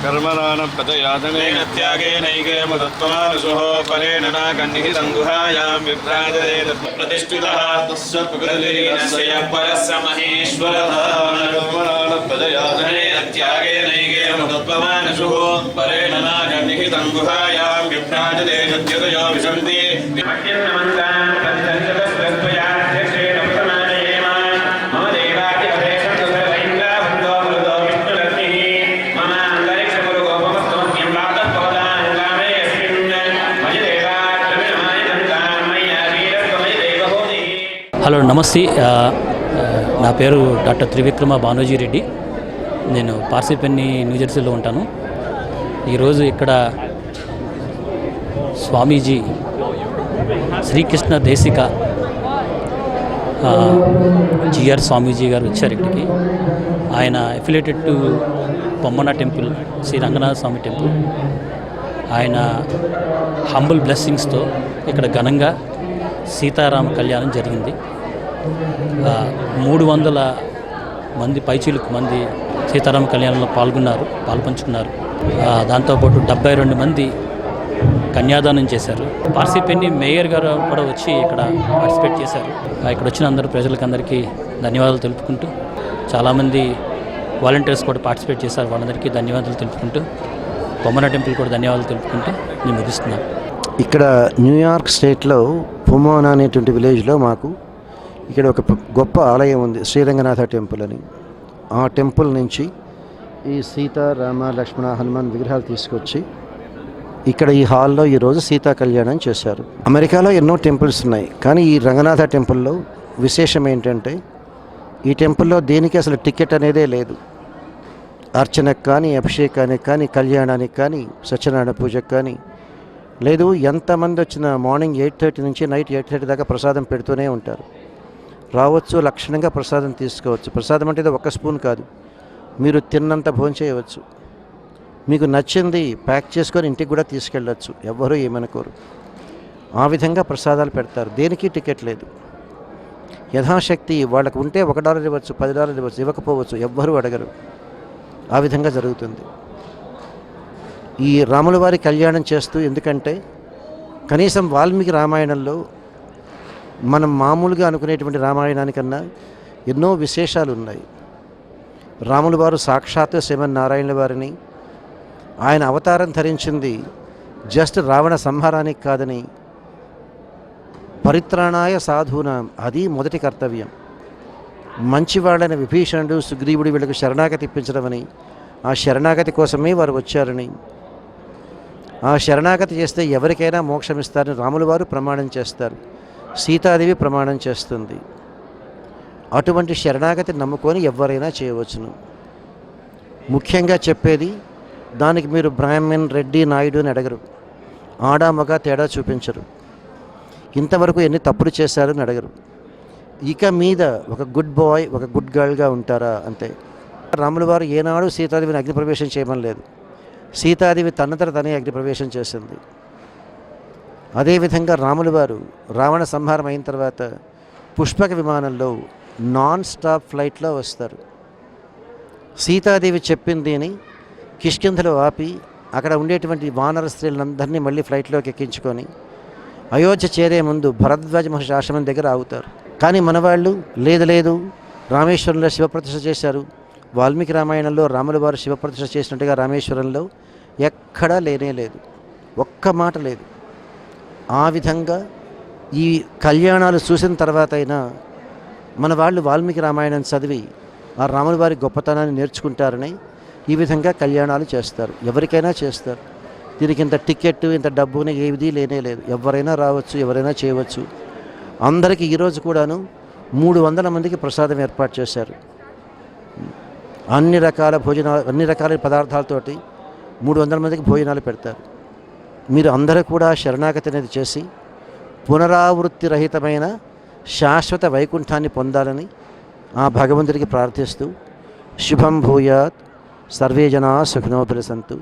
कर्मणान प्रजयातनेन त्यागेनैके मदत्वमानुषुः परेण नागन्निः सङ्गुहायां विभ्राजते प्रतिष्ठितः तस्य प्रकृतिरस्य परस्य महेश्वरः कर्मणान प्रजयातनेन त्यागेनैके मदत्वमानुषुः परेण नागन्निः सङ्गुहायां विभ्राजते सत्यतयो विशन्ति హలో నమస్తే, నా పేరు డాక్టర్ త్రివిక్రమ భానోజీ రెడ్డి. నేను పార్సిపెన్ని న్యూజెర్సీలో ఉంటాను. ఈరోజు ఇక్కడ స్వామీజీ శ్రీకృష్ణ దేశిక జిఆర్ స్వామీజీ గారు వచ్చారు ఇక్కడికి. ఆయన affiliated to Bommana temple, Sri Ranganatha Swamy temple. ఆయన హంబుల్ బ్లెస్సింగ్స్తో ఇక్కడ ఘనంగా సీతారామ కళ్యాణం జరిగింది. 300 మంది పైచీలకు మంది సీతారామ కళ్యాణంలో పాల్పంచుకున్నారు. దాంతోపాటు 72 మంది కన్యాదానం చేశారు. పార్సిపెన్ని మేయర్ గారు కూడా వచ్చి ఇక్కడ పార్టిసిపేట్ చేశారు. ఇక్కడ వచ్చిన అందరూ ప్రజలకందరికీ ధన్యవాదాలు తెలుపుకుంటూ, చాలామంది వాలంటీర్స్ కూడా పార్టిసిపేట్ చేశారు. వాళ్ళందరికీ ధన్యవాదాలు తెలుపుకుంటూ, బొమ్మన టెంపుల్ కూడా ధన్యవాదాలు తెలుపుకుంటూ నేను ముగిస్తున్నాను. ఇక్కడ న్యూయార్క్ స్టేట్లో పొమోనా అనేటువంటి విలేజ్లో మాకు ఇక్కడ ఒక గొప్ప ఆలయం ఉంది, శ్రీరంగనాథ టెంపుల్ అని. ఆ టెంపుల్ నుంచి ఈ సీత, రామ, లక్ష్మణ, హనుమాన్ విగ్రహాలు తీసుకొచ్చి ఇక్కడ ఈ హాల్లో ఈరోజు సీతా కళ్యాణం చేశారు. అమెరికాలో ఎన్నో టెంపుల్స్ ఉన్నాయి, కానీ ఈ రంగనాథ టెంపుల్లో విశేషం ఏంటంటే ఈ టెంపుల్లో దేనికి అసలు టికెట్ అనేదే లేదు. అర్చనకు కానీ, అభిషేకానికి కానీ, కళ్యాణానికి కానీ, సత్యనారాయణ పూజకు కానీ లేదు. ఎంతమంది వచ్చినా మార్నింగ్ 8:30 నుంచి నైట్ 8:30 దాకా ప్రసాదం పెడుతూనే ఉంటారు. రావచ్చు, లక్షణంగా ప్రసాదం తీసుకోవచ్చు. ప్రసాదం అంటే ఒక స్పూన్ కాదు, మీరు తిన్నంత భోంచేయవచ్చు. మీకు నచ్చింది ప్యాక్ చేసుకొని ఇంటికి కూడా తీసుకెళ్ళచ్చు, ఎవ్వరూ ఏమనుకోరు. ఆ విధంగా ప్రసాదాలు పెడతారు. దేనికి టికెట్ లేదు. యథాశక్తి వాళ్ళకు ఉంటే $1 ఇవ్వచ్చు, $10 ఇవ్వచ్చు, ఇవ్వకపోవచ్చు, ఎవ్వరూ అడగరు. ఆ విధంగా జరుగుతుంది. ఈ రాముల వారి కళ్యాణం చేస్తూ, ఎందుకంటే కనీసం వాల్మీకి రామాయణంలో మనం మామూలుగా అనుకునేటువంటి రామాయణానికన్నా ఎన్నో విశేషాలు ఉన్నాయి. రాముల వారు సాక్షాత్తు శ్రీమన్నారాయణుల వారిని, ఆయన అవతారం ధరించింది జస్ట్ రావణ సంహారానికి కాదని, పరిత్రాణాయ సాధూనాం, అది మొదటి కర్తవ్యం. మంచివాళ్ళైన విభీషణుడు, సుగ్రీవుడు వీళ్ళకు శరణాగతి ఇప్పించడమని, ఆ శరణాగతి కోసమే వారు వచ్చారని, ఆ శరణాగతి చేస్తే ఎవరికైనా మోక్షం ఇస్తారని రాముల వారు ప్రమాణం చేస్తారు. సీతాదేవి ప్రమాణం చేస్తుంది. అటువంటి శరణాగతి నమ్ముకొని ఎవరైనా చేయవచ్చును. ముఖ్యంగా చెప్పేది, దానికి మీరు బ్రాహ్మణ్, రెడ్డి, నాయుడు అని అడగరు. ఆడా మగ తేడా చూపించరు. ఇంతవరకు ఎన్ని తప్పులు చేశారని అడగరు. ఇక మీద ఒక గుడ్ బాయ్, ఒక గుడ్ గర్ల్గా ఉంటారా అంతే. రాముల వారు ఏనాడు సీతాదేవిని అగ్నిప్రవేశం చేయమని లేదు. సీతాదేవి తనంతట తనే అగ్నిప్రవేశం చేసింది. అదేవిధంగా రాముల వారు రావణ సంహారం అయిన తర్వాత పుష్పక విమానంలో నాన్ స్టాప్ ఫ్లైట్లో వస్తారు. సీతాదేవి చెప్పింది అని కిష్కింధలో ఆపి అక్కడ ఉండేటువంటి వానర స్త్రీలందరినీ మళ్ళీ ఫ్లైట్లోకి ఎక్కించుకొని అయోధ్య చేరే ముందు భరద్వాజ మహర్షి ఆశ్రమం దగ్గర ఆగుతారు. కానీ మనవాళ్ళు లేదు, రామేశ్వరంలో శివప్రతిష్ఠ చేశారు. వాల్మీకి రామాయణంలో రాముల వారు శివప్రతిష్ఠ చేసినట్టుగా రామేశ్వరంలో ఎక్కడా లేదు, ఒక్క మాట లేదు. ఆ విధంగా ఈ కళ్యాణాలు చూసిన తర్వాత అయినా మన వాళ్ళు వాల్మీకి రామాయణం చదివి ఆ రాముల వారి గొప్పతనాన్ని నేర్చుకుంటారని ఈ విధంగా కళ్యాణాలు చేస్తారు. ఎవరికైనా చేస్తారు. దీనికి ఇంత టికెట్, ఇంత డబ్బుని ఏది లేదు. ఎవరైనా రావచ్చు, ఎవరైనా చేయవచ్చు. అందరికీ ఈరోజు కూడాను 300 మందికి ప్రసాదం ఏర్పాటు చేశారు. అన్ని రకాల భోజనాలు, అన్ని రకాల పదార్థాలతోటి 300 మందికి భోజనాలు పెడతారు. మీరు అందరూ కూడా శరణాగతి అనేది చేసి పునరావృత్తి రహితమైన శాశ్వత వైకుంఠాన్ని పొందాలని ఆ భగవంతుడికి ప్రార్థిస్తూ, శుభం భూయాత్, సర్వే జనా సుఖినో భవంతు.